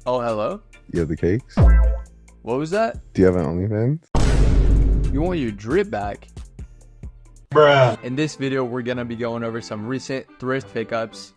Oh, hello? You have the cakes? What was that? Do you have an OnlyFans? You want your drip back? Bruh. In this video, we're gonna be going over some recent thrift pickups,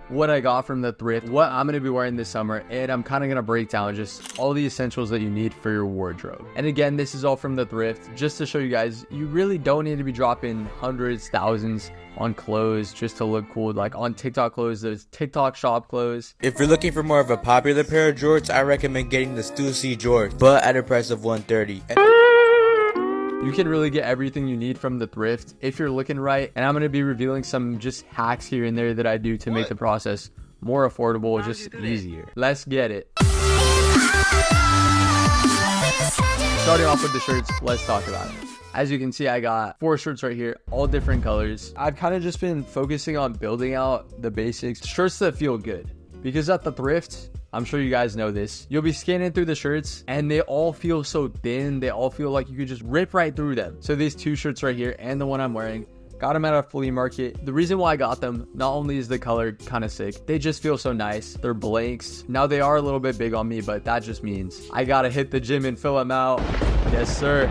what I got from the thrift, what I'm gonna be wearing this summer, and I'm kind of gonna break down just all the essentials that you need for your wardrobe. And again, this is all from the thrift, just to show you guys, you really don't need to be dropping hundreds, thousands on clothes just to look cool. Like on TikTok clothes, there's TikTok shop clothes. If you're looking for more of a popular pair of jorts, I recommend getting the Stussy jorts, but at a price of $130. You can really get everything you need from the thrift if you're looking right. And I'm going to be revealing some just hacks here and there that I do to make the process more affordable, just easier. Let's get it. Starting off with the shirts, let's talk about it. As you can see, I got 4 shirts right here, all different colors. I've kind of just been focusing on building out the basics, shirts that feel good. Because at the thrift, I'm sure you guys know this, you'll be scanning through the shirts and they all feel so thin. They all feel like you could just rip right through them. So these 2 shirts right here and the one I'm wearing, got them at a flea market. The reason why I got them, not only is the color kind of sick, they just feel so nice. They're blanks. Now they are a little bit big on me, but that just means I gotta hit the gym and fill them out. Yes, sir.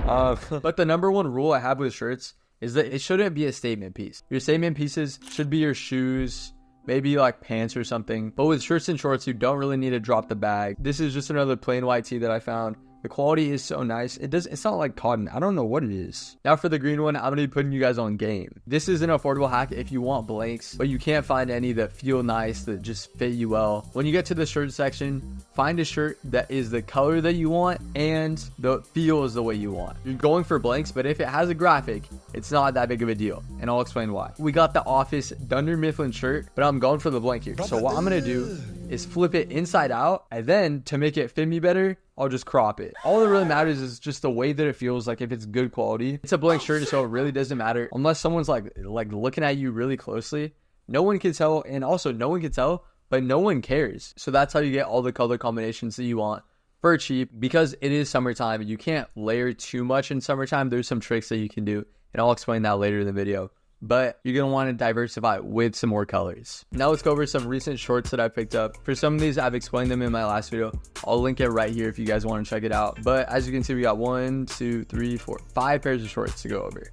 But the number one rule I have with shirts is that it shouldn't be a statement piece. Your statement pieces should be your shoes, maybe like pants or something. But with shirts and shorts, you don't really need to drop the bag. This is just another plain white tee that I found. The quality is so nice. It's not like cotton. I don't know what it is. Now for the green one, I'm going to be putting you guys on game. This is an affordable hack if you want blanks, but you can't find any that feel nice, that just fit you well. When you get to the shirt section, find a shirt that is the color that you want and the feel is the way you want. You're going for blanks, but if it has a graphic, it's not that big of a deal. And I'll explain why. We got the Office Dunder Mifflin shirt, but I'm going for the blank here. So what I'm going to do is flip it inside out, and then to make it fit me better, I'll just crop it. All that really matters is just the way that it feels. Like if it's good quality, it's a blank shirt, so it really doesn't matter unless someone's like looking at you really closely. No one can tell, and also no one can tell, but no one cares. So that's how you get all the color combinations that you want for cheap, because it is summertime. You can't layer too much in summertime. There's some tricks that you can do, and I'll explain that later in the video. But you're going to want to diversify with some more colors. Now let's go over some recent shorts that I picked up. For some of these, I've explained them in my last video. I'll link it right here if you guys want to check it out. But as you can see, we got 5 pairs of shorts to go over.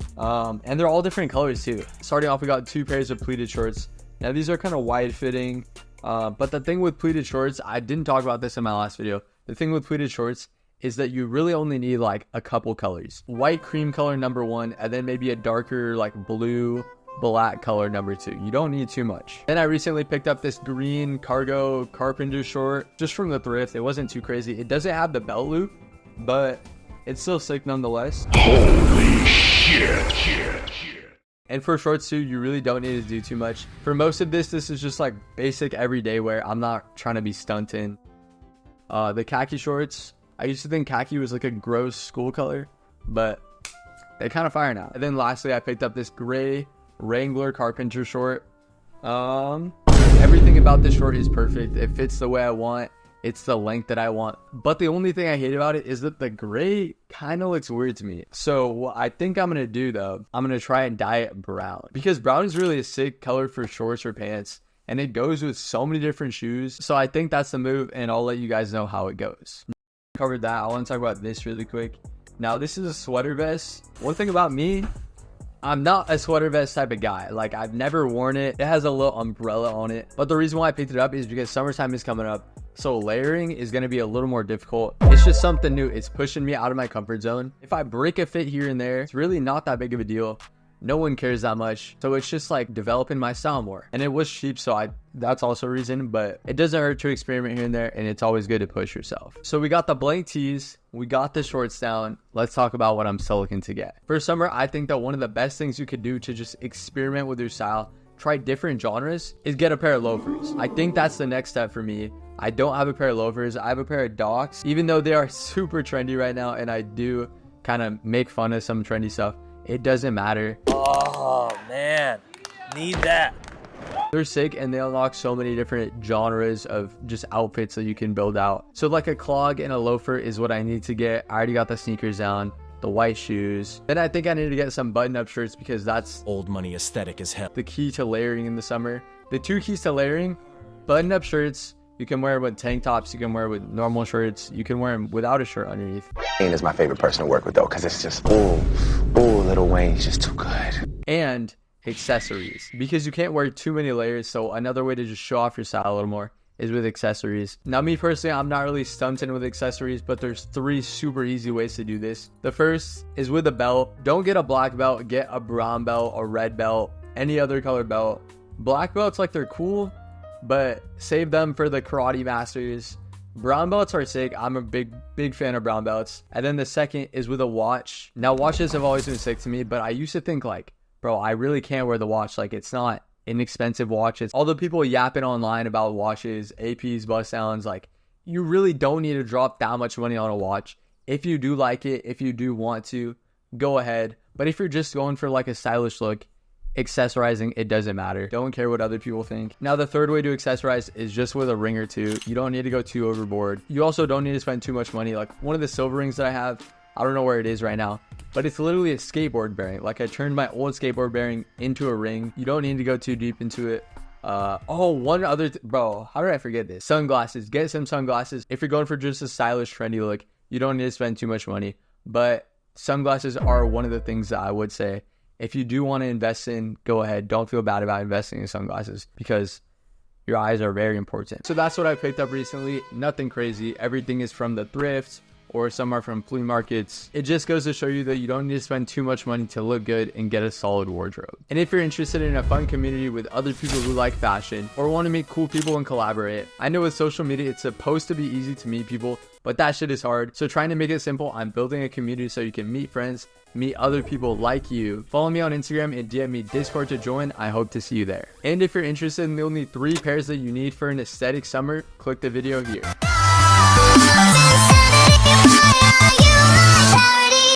And they're all different colors too. Starting off, we got 2 pairs of pleated shorts. Now these are kind of wide fitting. But the thing with pleated shorts, I didn't talk about this in my last video. The thing with pleated shorts is that you really only need like a couple colors. White cream color number 1, and then maybe a darker like blue black color number 2. You don't need too much. Then I recently picked up this green cargo carpenter short just from the thrift. It wasn't too crazy. It doesn't have the belt loop, but it's still sick nonetheless. Holy shit. And for shorts too, you really don't need to do too much. For most of this is just like basic everyday wear. I'm not trying to be stunting. The khaki shorts, I used to think khaki was like a gross school color, but they kind of fire now. And then lastly, I picked up this gray Wrangler carpenter short. Everything about this short is perfect. It fits the way I want. It's the length that I want. But the only thing I hate about it is that the gray kind of looks weird to me. So what I think I'm going to do though, I'm going to try and dye it brown, because brown is really a sick color for shorts or pants. And it goes with so many different shoes. So I think that's the move, and I'll let you guys know how it goes. Covered that. I want to talk about this really quick. Now this is a sweater vest. One thing about me, I'm not a sweater vest type of guy. Like I've never worn it. It has a little umbrella on it. But the reason why I picked it up is because summertime is coming up. So layering is going to be a little more difficult. It's just something new. It's pushing me out of my comfort zone. If I break a fit here and there, it's really not that big of a deal. No one cares that much. So it's just like developing my style more. And it was cheap, so that's also a reason. But it doesn't hurt to experiment here and there, and it's always good to push yourself. So we got the blank tees. We got the shorts down. Let's talk about what I'm still looking to get. For summer, I think that one of the best things you could do to just experiment with your style, try different genres, is get a pair of loafers. I think that's the next step for me. I don't have a pair of loafers. I have a pair of Docs, even though they are super trendy right now, and I do kind of make fun of some trendy stuff. It doesn't matter. Oh man, need that. They're sick, and they unlock so many different genres of just outfits that you can build out. So like a clog and a loafer is what I need to get. I already got the sneakers down, the white shoes. Then I think I need to get some button-up shirts, because that's Old money aesthetic as hell. the key to layering in the summer. The 2 keys to layering: button-up shirts You can wear it with tank tops. You can wear it with normal shirts. You can wear them without a shirt underneath. Wayne is my favorite person to work with, though, because it's just, ooh, Lil Wayne's just too good. And accessories, because you can't wear too many layers. So another way to just show off your style a little more is with accessories. Now, me personally, I'm not really stunting with accessories, but there's 3 super easy ways to do this. The first is with a belt. Don't get a black belt, get a brown belt, a red belt, any other color belt. Black belts, like, they're cool, but save them for the karate masters. Brown belts are sick. I'm a big fan of brown belts. And then the second is with a watch. Now, watches have always been sick to me, but I used to think like, bro, I really can't wear the watch. Like, it's not inexpensive watches. All the people yapping online about watches, APs, bust downs, like, you really don't need to drop that much money on a watch. If you do like it, if you do want to, go ahead. But if you're just going for like a stylish look, accessorizing, it doesn't matter. Don't care what other people think. Now, the third way to accessorize is just with a ring or two. You don't need to go too overboard. You also don't need to spend too much money. Like, one of the silver rings that I have, I don't know where it is right now, but it's literally a skateboard bearing. Like, I turned my old skateboard bearing into a ring. You don't need to go too deep into it. One other bro, how did I forget this? Sunglasses. Get some sunglasses. If you're going for just a stylish, trendy look, you don't need to spend too much money. But sunglasses are one of the things that I would say, if you do want to invest in, go ahead. Don't feel bad about investing in sunglasses, because your eyes are very important. So that's what I picked up recently. Nothing crazy. Everything is from the thrift, or some are from flea markets. It just goes to show you that you don't need to spend too much money to look good and get a solid wardrobe. And if you're interested in a fun community with other people who like fashion, or want to meet cool people and collaborate, I know with social media it's supposed to be easy to meet people, but that shit is hard. So trying to make it simple, I'm building a community so you can meet friends, meet other people like you. Follow me on Instagram and DM me Discord to join. I hope to see you there. And if you're interested in the only 3 pairs that you need for an aesthetic summer, click the video here.